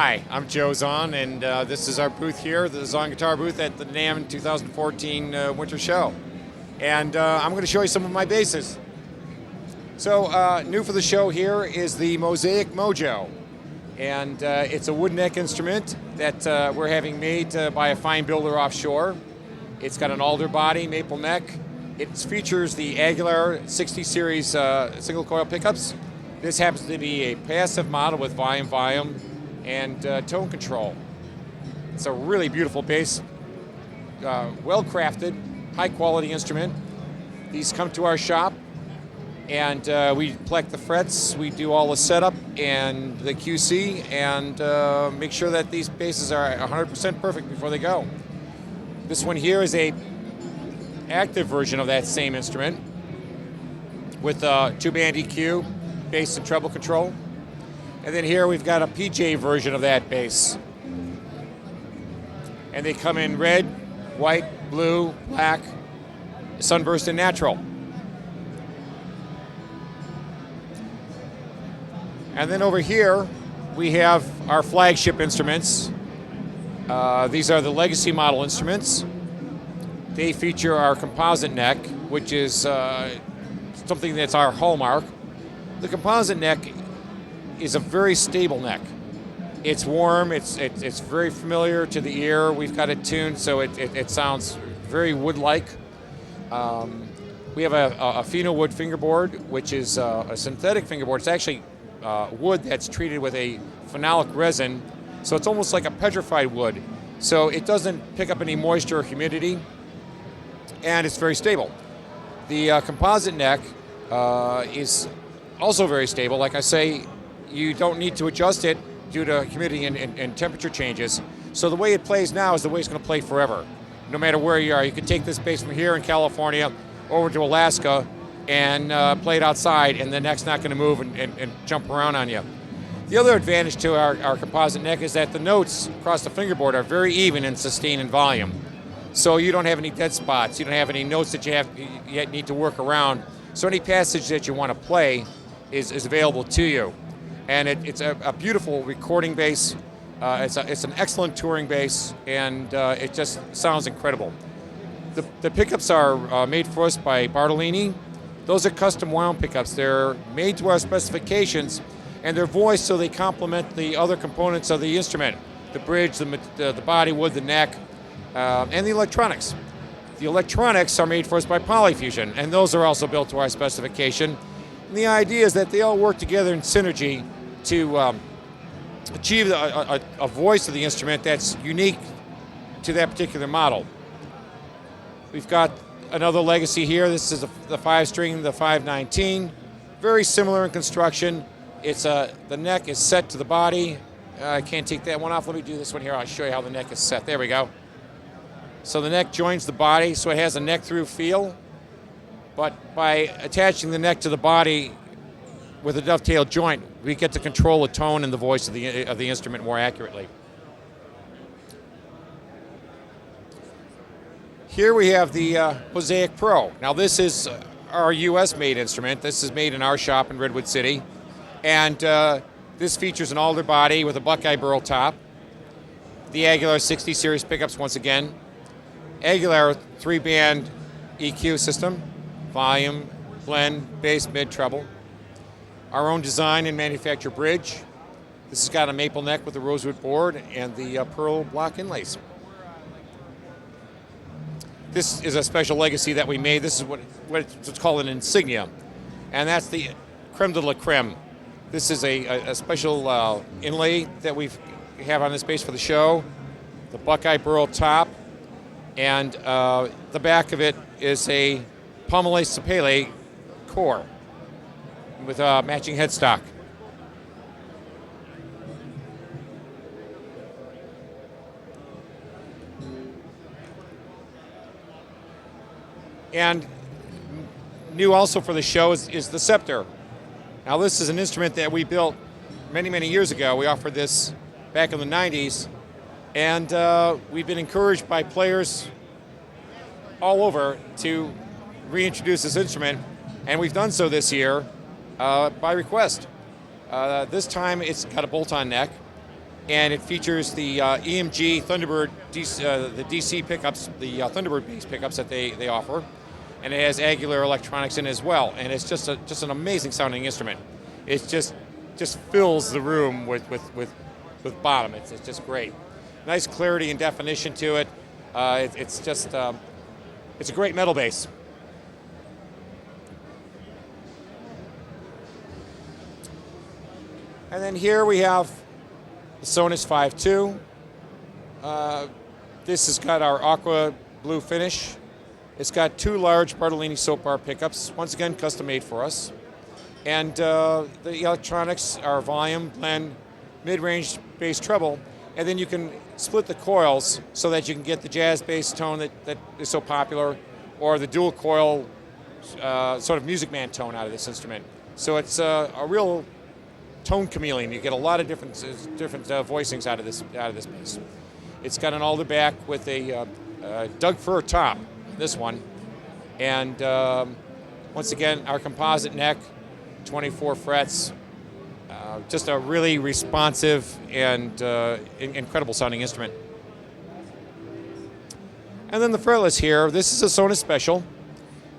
Hi, I'm Joe Zon, and this is our booth here, the Zon Guitar booth at the NAMM 2014 Winter Show. And I'm going to show you some of my basses. So new for the show here is the Mosaic Mojo. And it's a wood neck instrument that we're having made by a fine builder offshore. It's got an alder body, maple neck. It features the Aguilar 60 series single coil pickups. This happens to be a passive model with volume, and tone control. It's a really beautiful bass, well crafted, high quality instrument. These come to our shop and we collect the frets, we do all the setup and the QC, and make sure that these basses are 100% perfect before they go. This one here is a active version of that same instrument with two-band EQ, bass and treble control. And then here we've got a PJ version of that bass. And they come in red, white, blue, black, sunburst, and natural. And then over here we have our flagship instruments. These are the legacy model instruments. They feature our composite neck, which is something that's our hallmark. The composite neck is a very stable neck. It's warm, it's very familiar to the ear. We've got it tuned so it sounds very wood-like. We have a pheno wood fingerboard, which is a synthetic fingerboard. It's actually wood that's treated with a phenolic resin, so it's almost like a petrified wood. So it doesn't pick up any moisture or humidity, and it's very stable. The composite neck is also very stable. Like I say, you don't need to adjust it due to humidity and temperature changes. So the way it plays now is the way it's going to play forever, no matter where you are. You can take this bass from here in California over to Alaska and play it outside, and the neck's not going to move and jump around on you. The other advantage to our composite neck is that the notes across the fingerboard are very even in sustain and volume. So you don't have any dead spots. You don't have any notes that you need to work around. So any passage that you want to play is available to you. And it's a beautiful recording bass. It's an excellent touring bass, and it just sounds incredible. The pickups are made for us by Bartolini. Those are custom wound pickups. They're made to our specifications, and they're voiced so they complement the other components of the instrument: the bridge, the body wood, the neck, and the electronics. The electronics are made for us by Polyfusion, and those are also built to our specification. And the idea is that they all work together in synergy to achieve a voice of the instrument that's unique to that particular model. We've got another legacy here. This is the 5-string, the 519. Very similar in construction. It's the neck is set to the body. I can't take that one off. Let me do this one here. I'll show you how the neck is set. There we go. So the neck joins the body, so it has a neck-through feel. But by attaching the neck to the body with a dovetail joint, we get to control the tone and the voice of the instrument more accurately. Here we have the Mosaic Pro. Now this is our US-made instrument. This is made in our shop in Redwood City. And this features an alder body with a Buckeye burl top. The Aguilar 60 series pickups once again. Aguilar 3-band EQ system. Volume, blend, bass, mid, treble. Our own design and manufacture bridge. This has got a maple neck with a rosewood board and the pearl block inlays. This is a special legacy that we made. This is what's called an insignia, and that's the creme de la creme. This is a special inlay that we have on this bass for the show. The Buckeye burl top, and the back of it is a Pommelé Sapele core with a matching headstock. And new also for the show is the Scepter. Now this is an instrument that we built many, many years ago. We offered this back in the 90s, and we've been encouraged by players all over to reintroduce this instrument, and we've done so this year by request. This time it's got a bolt-on neck. and it features the EMG Thunderbird the DC pickups, the Thunderbird bass pickups that they offer, and it has Aguilar electronics in it as well. And it's just an amazing sounding instrument. It just fills the room with bottom. It's just great. Nice clarity and definition to it. It's a great metal bass. And then here we have the Sonus 5.2. This has got our aqua blue finish. It's got 2 large Bartolini soap bar pickups, once again custom made for us. And the electronics are volume, blend, mid-range bass treble, and then you can split the coils so that you can get the jazz bass tone that is so popular, or the dual coil sort of Music Man tone out of this instrument. So it's a real tone chameleon. You get a lot of different voicings out of this bass. It's got an alder back with a Doug fir top, this one, and once again our composite neck, 24 frets. Just a really responsive and incredible sounding instrument. And then the fretless here. This is a Sonus Special.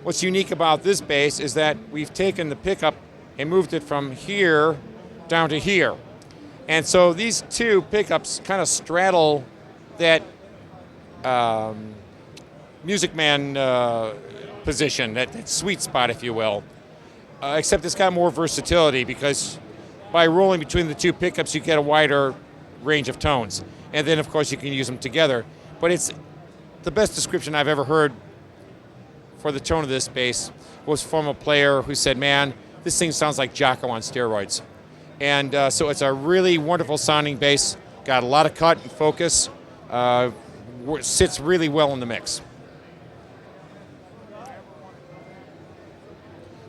What's unique about this bass is that we've taken the pickup and moved it from here down to here. And so these 2 pickups kind of straddle that Music Man position, that sweet spot, if you will. Except it's got more versatility, because by rolling between the 2 pickups, you get a wider range of tones. And then, of course, you can use them together. But it's the best description I've ever heard for the tone of this bass was from a player who said, man, this thing sounds like Jocko on steroids. And so it's a really wonderful sounding bass, got a lot of cut and focus, sits really well in the mix.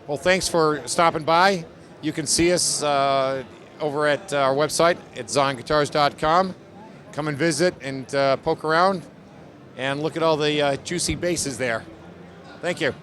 Well, thanks for stopping by. You can see us over at our website at zonguitars.com. Come and visit and poke around and look at all the juicy basses there. Thank you.